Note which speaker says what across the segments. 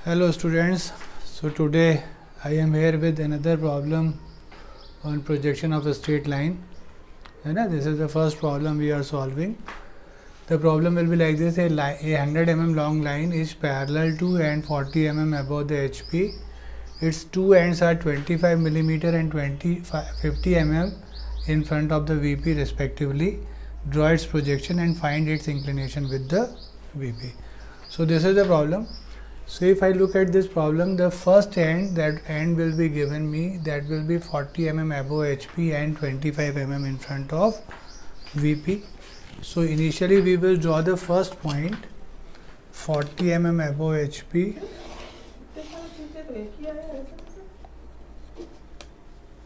Speaker 1: Hello students, so today I am here with another problem on projection of a straight line. This is the first problem we are solving. The problem will be like this: a 100 mm long line is parallel to and 40 mm above the HP. Its two ends are 25 mm and 50 mm in front of the VP respectively. Draw its projection and find its inclination with the VP. So this is the problem. So if I look at this problem, the first end, that end will be given me, that will be 40 mm above HP and 25 mm in front of VP. So initially we will draw the first point, 40 mm above HP.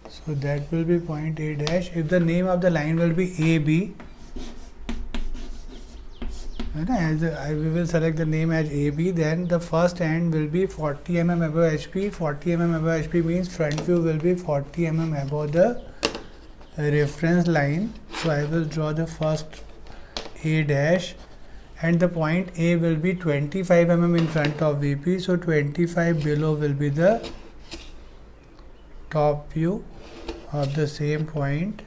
Speaker 1: So that will be point A dash. If the name of the line will be AB, we will select the name as AB, then the first end will be 40 mm above HP. 40 mm above HP means front view will be 40 mm above the reference line. So I will draw the first A dash, and the point A will be 25 mm in front of VP. So 25 below will be the top view of the same point.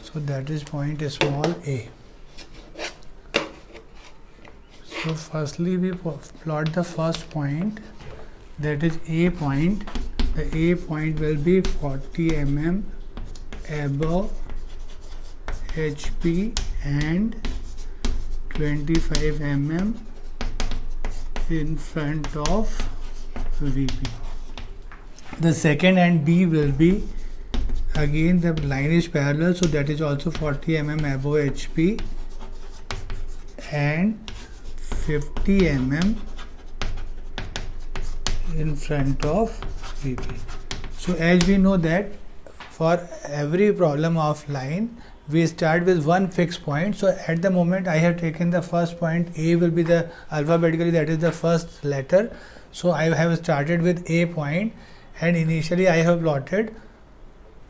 Speaker 1: So that is point small a. So firstly we plot the first point, that is A point. The A point will be 40 mm above HP and 25 mm in front of VP. The second and B will be, again the line is parallel, so that is also 40 mm above HP and 50 mm in front of VP. So as we know that for every problem of line we start with one fixed point. So at the moment I have taken the first point, A will be the alphabetically, that is the first letter. So I have started with A point, and initially I have plotted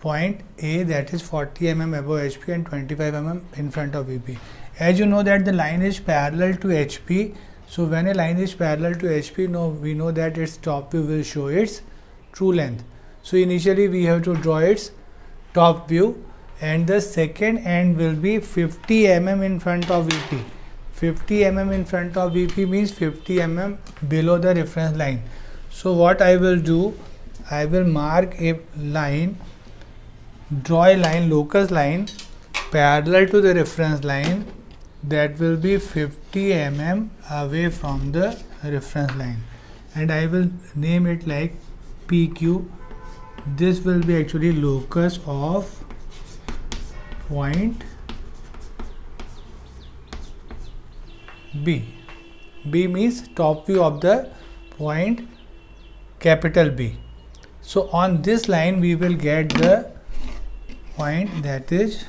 Speaker 1: point A, that is 40 mm above HP and 25 mm in front of VP. As you know that the line is parallel to HP, so when a line is parallel to HP, we know that its top view will show its true length. So initially we have to draw its top view, and the second end will be 50 mm in front of VP. 50 mm in front of VP means 50 mm below the reference line. So what I will do, I will mark a line, draw a line, locus line parallel to the reference line, that will be 50 mm away from the reference line, and I will name it like PQ. This will be actually locus of point B. B means top view of the point capital B. So on this line we will get the point, that is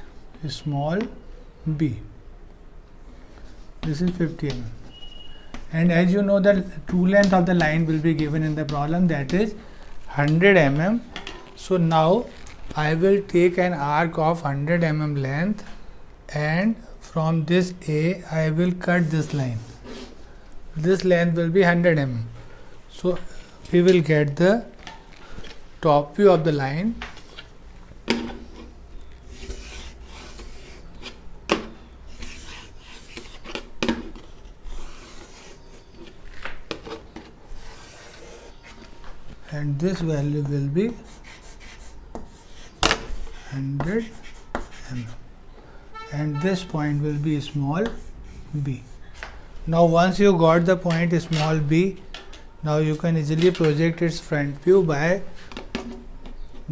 Speaker 1: small b. This is 50 mm, and as you know the true length of the line will be given in the problem, that is 100 mm. So now I will take an arc of 100 mm length, and from this A I will cut this line. This length will be 100 mm. So we will get the top view of the line. And this value will be 100 mm, and this point will be small b. Now once you got the point small b, now you can easily project its front view by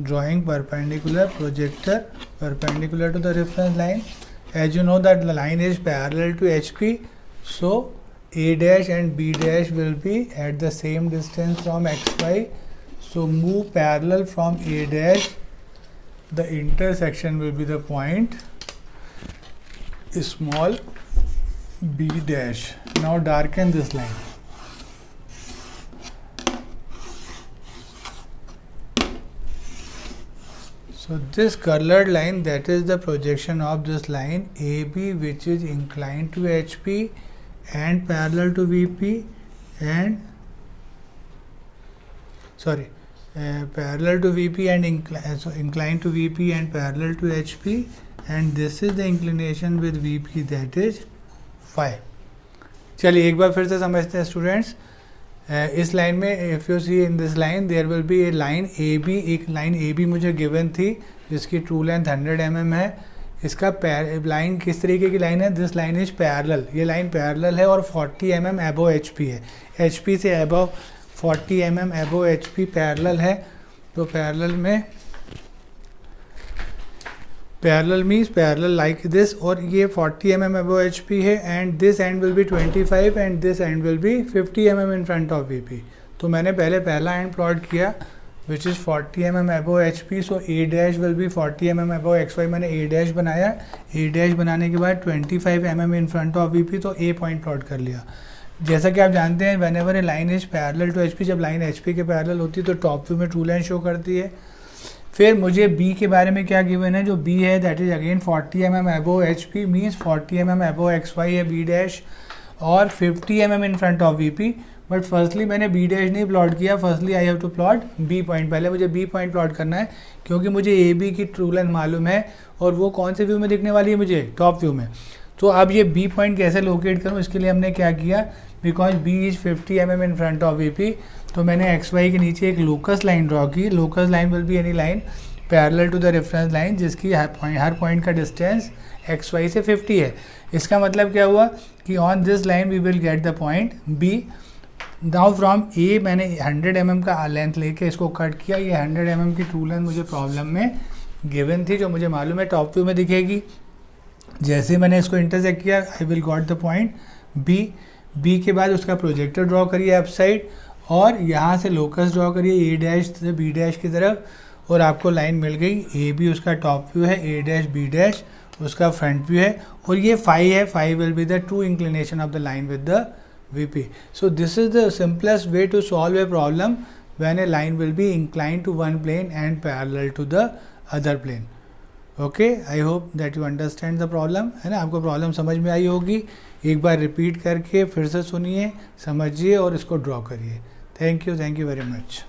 Speaker 1: drawing perpendicular projector perpendicular to the reference line. As you know that the line is parallel to HP, so A dash and B dash will be at the same distance from XY. So move parallel from A dash, the intersection will be the point small b dash. Now darken this line. So this colored line, that is the projection of this line AB, which is inclined to HP and parallel to VP, and sorry, parallel to VP and inclined to VP and parallel to HP, and this is the inclination with VP, that is phi. चलिए एक बार फिर से समझते हैं students. इस line में if you see in this line there will be a line A B. एक line A B मुझे गिवन थी जिसकी ट्रू लेंथ 100 mm है. इसका लाइन किस तरीके की लाइन है? This line is parallel. ये लाइन पैरेलल है और 40 mm अबव HP है. HP से above 40 mm above HP parallel है. तो पैरेलल में parallel means parallel like this, और ये 40 mm अबव HP है and this and will be 25 and this and will be 50 mm in front of VP. तो मैंने पहले पहला एंड प्लॉट किया which is 40 mm above HP, so A dash will be 40 mm above XY. मैंने A dash बनाया. A dash बनाने के बाद 25 mm in front of VP, तो A पॉइंट प्लॉट कर लिया. जैसा कि आप जानते हैं whenever a line is parallel to HP, जब लाइन HP के पैरेलल होती है तो टॉप व्यू में ट्रू लाइन शो करती है. फिर मुझे B के बारे में क्या गिवन है? जो B है that is again 40 mm above HP means 40 mm above XY है B डैश, और 50 mm in front of VP. But firstly मैंने B डैश नहीं प्लॉट किया. Firstly I have to plot B point. पहले मुझे B पॉइंट प्लॉट करना है क्योंकि मुझे AB की ट्रू लेंथ मालूम है, और वो कौन से व्यू में दिखने वाली है? मुझे टॉप व्यू में. तो अब ये B पॉइंट कैसे लोकेट करूँ, इसके लिए हमने क्या किया, because B is 50 mm in front of VP, तो मैंने XY के नीचे एक लोकस लाइन ड्रॉ की. Locus line will be any line parallel to the reference line जिसकी हर पॉइंट का डिस्टेंस XY से 50 है. इसका मतलब क्या हुआ कि on this line we will get the point B. Now from A मैंने 100 mm का लेंथ लेके इसको कट किया. ये 100 mm की ट्रू लेंथ मुझे प्रॉब्लम में गिवन थी, जो मुझे मालूम है टॉप व्यू में दिखेगी. जैसे मैंने इसको इंटरसेक्ट किया I will got the point B. B के बाद उसका प्रोजेक्टर ड्रॉ करिए अप साइड, और यहाँ से लोकस ड्रॉ करिए A डैश से B डैश की तरफ, और आपको लाइन मिल गई. A B उसका टॉप व्यू है, A डैश B डैश उसका फ्रंट व्यू है, और ये फाई है. Phi will be the true inclination of the line with the VP. So this is the simplest way to solve a problem when a line will be inclined to one plane and parallel to the other plane. Okay, I hope that you understand the problem. है ना, आपको problem समझ में आई होगी. एक बार repeat करके फिर से सुनिए, समझिए और इसको ड्रॉ करिए. Thank you very much.